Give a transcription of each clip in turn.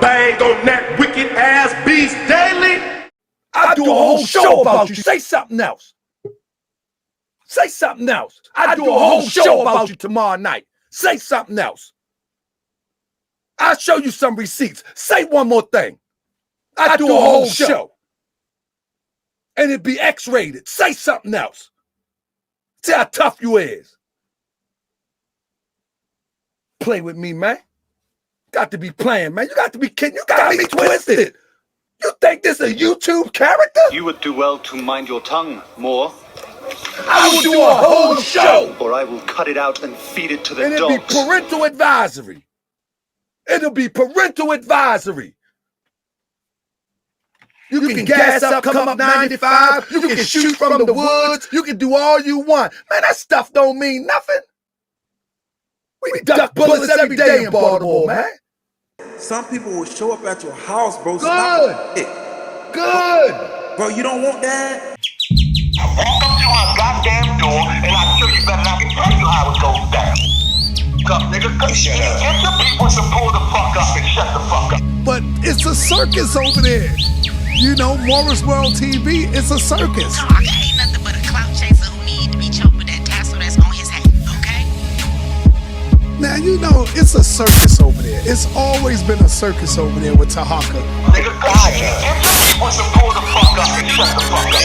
bang on that wicked ass beast daily. I do a whole show about you. Say something else. Say something else. I do a whole show about you tomorrow night. Say something else. I'll show you some receipts. Say one more thing. I do a whole show. And it'd be X-rated. Say something else. See how tough you is. Play with me, man. Got to be playing, man. You got to be kidding. You got to be twisted. You think this is a YouTube character? You would do well to mind your tongue more. I will do a whole show. Or I will cut it out and feed it to the and it'll dogs. be parental advisory. It'll be parental advisory. You can gas up, come up 95. You can shoot from the woods. You can do all you want. Man, that stuff don't mean nothing. We duck bullets every day in Baltimore, man. Some people will show up at your house, bro. Good. Good. Bro, you don't want that? I walk up to my goddamn door and I tell you better not to tell you how it goes down. Up, nigga. Get the people to pull the fuck up and shut the fuck up. But it's a circus over there. You know, Morris World TV, it's a circus. Talk ain't nothing but a clout chaser who need to be choked with that tassel that's on his hat, okay? Now, you know, it's a circus over there. It's always been a circus over there with Tahaka. Nigga, get the people to pull the fuck up and shut the fuck up.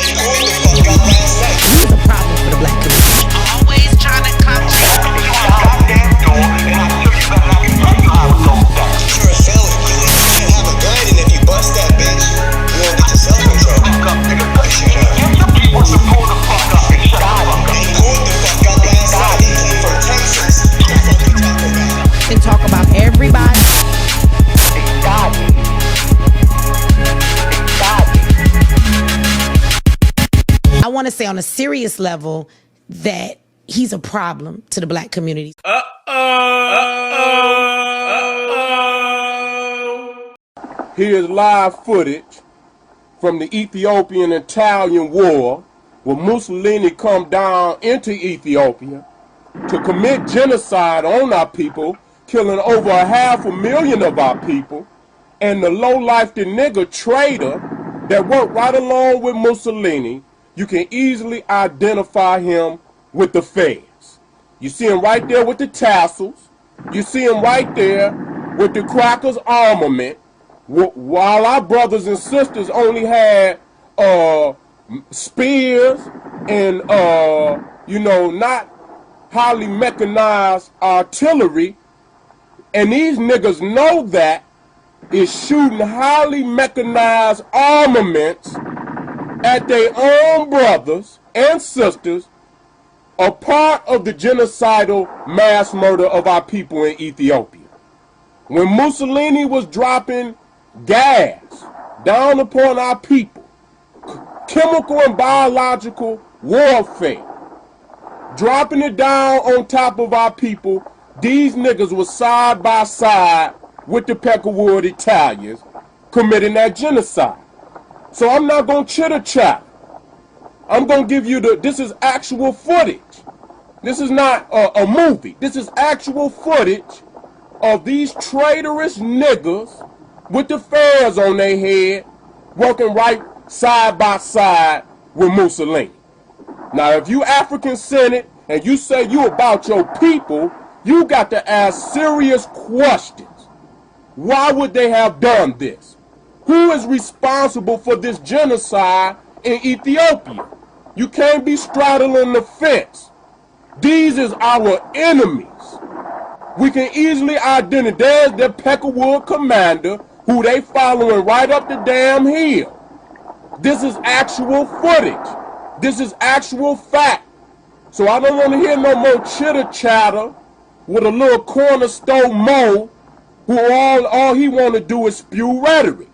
He's a problem for the black community. Always trying to clout chase. Walk up to my goddamn door and I tell you better not to tell you how it goes down. You're a felon. You can't have a gun, and if you bust that bitch, you won't get yourself in trouble. Fuck up, nigga. Get the people to pull the fuck up and shut the fuck up. He pulled the fuck up last night. He came from Texas. What the fuck you talking about? And talk about everybody. I want to say on a serious level that he's a problem to the black community. Here's live footage from the Ethiopian-Italian War where Mussolini come down into Ethiopia to commit genocide on our people, killing over 500,000 of our people, and the low-life nigger traitor that worked right along with Mussolini, you can easily identify him with the feds. You see him right there with the tassels. You see him right there with the crackers armament. While our brothers and sisters only had spears and you know, not highly mechanized artillery, and these niggas know that, is shooting highly mechanized armaments at their own brothers and sisters, a part of the genocidal mass murder of our people in Ethiopia. When Mussolini was dropping gas down upon our people, chemical and biological warfare, dropping it down on top of our people, these niggas were side by side with the Peckerwood Italians committing that genocide. So I'm not going to chitter-chatter. I'm going to give you this is actual footage. This is not a movie. This is actual footage of these traitorous niggas with the feds on their head working right side by side with Mussolini. Now, if you African-centered and you say you about your people, you got to ask serious questions. Why would they have done this? Who is responsible for this genocide in Ethiopia? You can't be straddling the fence. These is our enemies. We can easily identify. There's the Peckerwood commander who they following right up the damn hill. This is actual footage. This is actual fact. So I don't want to hear no more chitter chatter with a little corner store mo who all he want to do is spew rhetoric.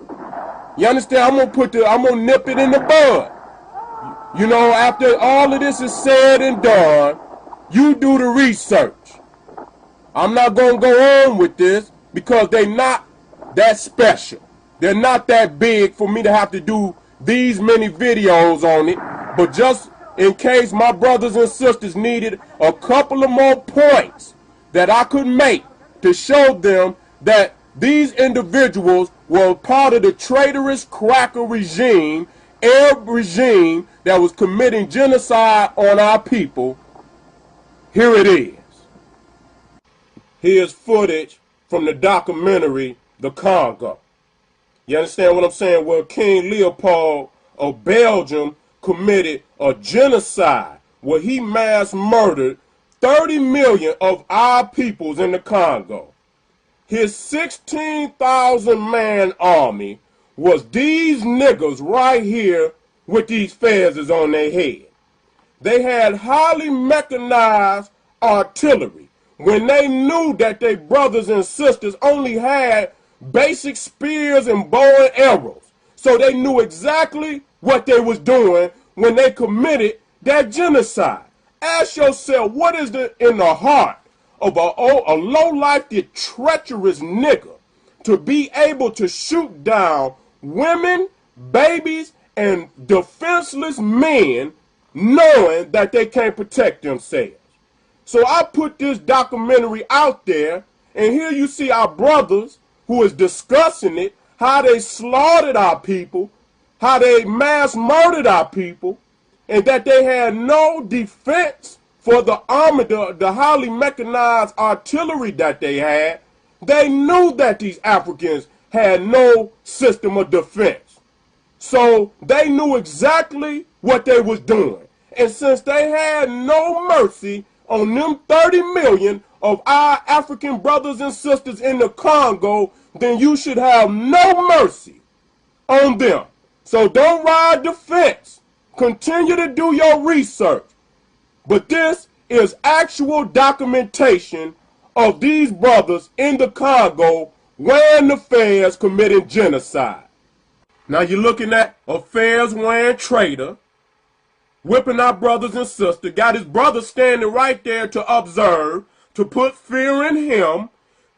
You understand? I'm gonna nip it in the bud. You know, after all of this is said and done, you do the research. I'm not gonna go on with this because they're not that special. They're not that big for me to have to do these many videos on it. But just in case my brothers and sisters needed a couple of more points that I could make to show them that these individuals were part of the traitorous cracker regime, Arab regime that was committing genocide on our people. Here it is. Here's footage from the documentary, The Congo. You understand what I'm saying? Where King Leopold of Belgium committed a genocide where he mass murdered 30 million of our peoples in the Congo. His 16,000 man army was these niggas right here with these fezzes on their head. They had highly mechanized artillery when they knew that their brothers and sisters only had basic spears and bow and arrows. So they knew exactly what they was doing when they committed that genocide. Ask yourself, what is in the heart of a low-life, treacherous nigga to be able to shoot down women, babies, and defenseless men knowing that they can't protect themselves? So I put this documentary out there, and here you see our brothers who is discussing it, how they slaughtered our people, how they mass murdered our people, and that they had no defense for the army, the highly mechanized artillery that they had. They knew that these Africans had no system of defense. So they knew exactly what they was doing. And since they had no mercy on them 30 million of our African brothers and sisters in the Congo, then you should have no mercy on them. So don't ride the fence. Continue to do your research. But this is actual documentation of these brothers in the Congo wearing the fez committing genocide. Now you're looking at a fez wearing traitor whipping our brothers and sisters, got his brother standing right there to observe, to put fear in him,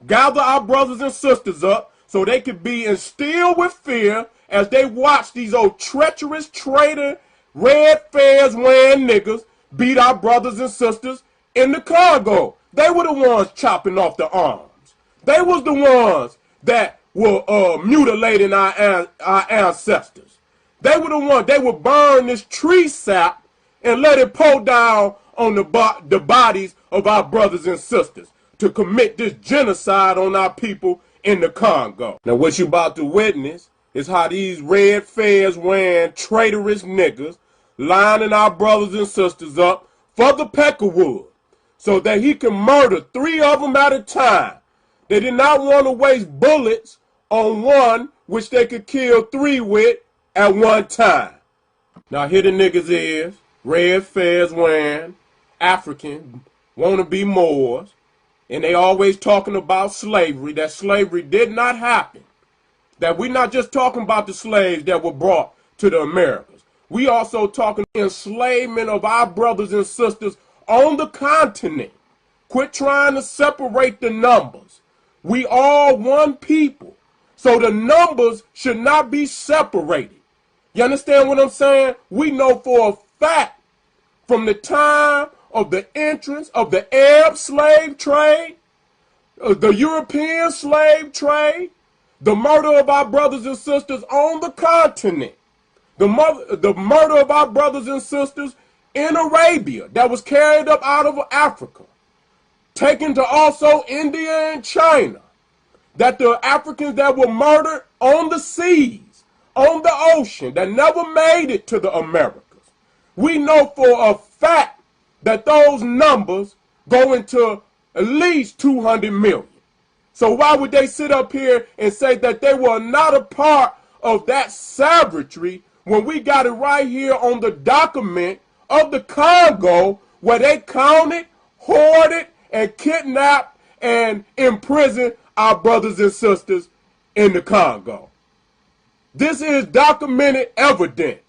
gather our brothers and sisters up so they could be instilled with fear as they watch these old treacherous traitor, red fez wearing niggas beat our brothers and sisters in the Congo. They were the ones chopping off the arms. They was the ones that were mutilating our ancestors. They were the ones, they would burn this tree sap and let it pour down on the bodies of our brothers and sisters to commit this genocide on our people in the Congo. Now what you about to witness is how these red fez wearing traitorous niggas lining our brothers and sisters up for the peckerwood so that he can murder 3 of them at a time. They did not want to waste bullets on one which they could kill 3 with at one time. Now here the niggas is, red fez wearing, African, wanna be Moors, and they always talking about slavery, that slavery did not happen. That we're not just talking about the slaves that were brought to the Americas. We also talking enslavement of our brothers and sisters on the continent. Quit trying to separate the numbers. We all one people. So the numbers should not be separated. You understand what I'm saying? We know for a fact from the time of the entrance of the Arab slave trade, the European slave trade, the murder of our brothers and sisters on the continent, the murder of our brothers and sisters in Arabia that was carried up out of Africa, taken to also India and China, that the Africans that were murdered on the seas, on the ocean, that never made it to the Americas. We know for a fact that those numbers go into at least 200 million. So why would they sit up here and say that they were not a part of that savagery when we got it right here on the document of the Congo where they counted, hoarded, and kidnapped and imprisoned our brothers and sisters in the Congo? This is documented evidence.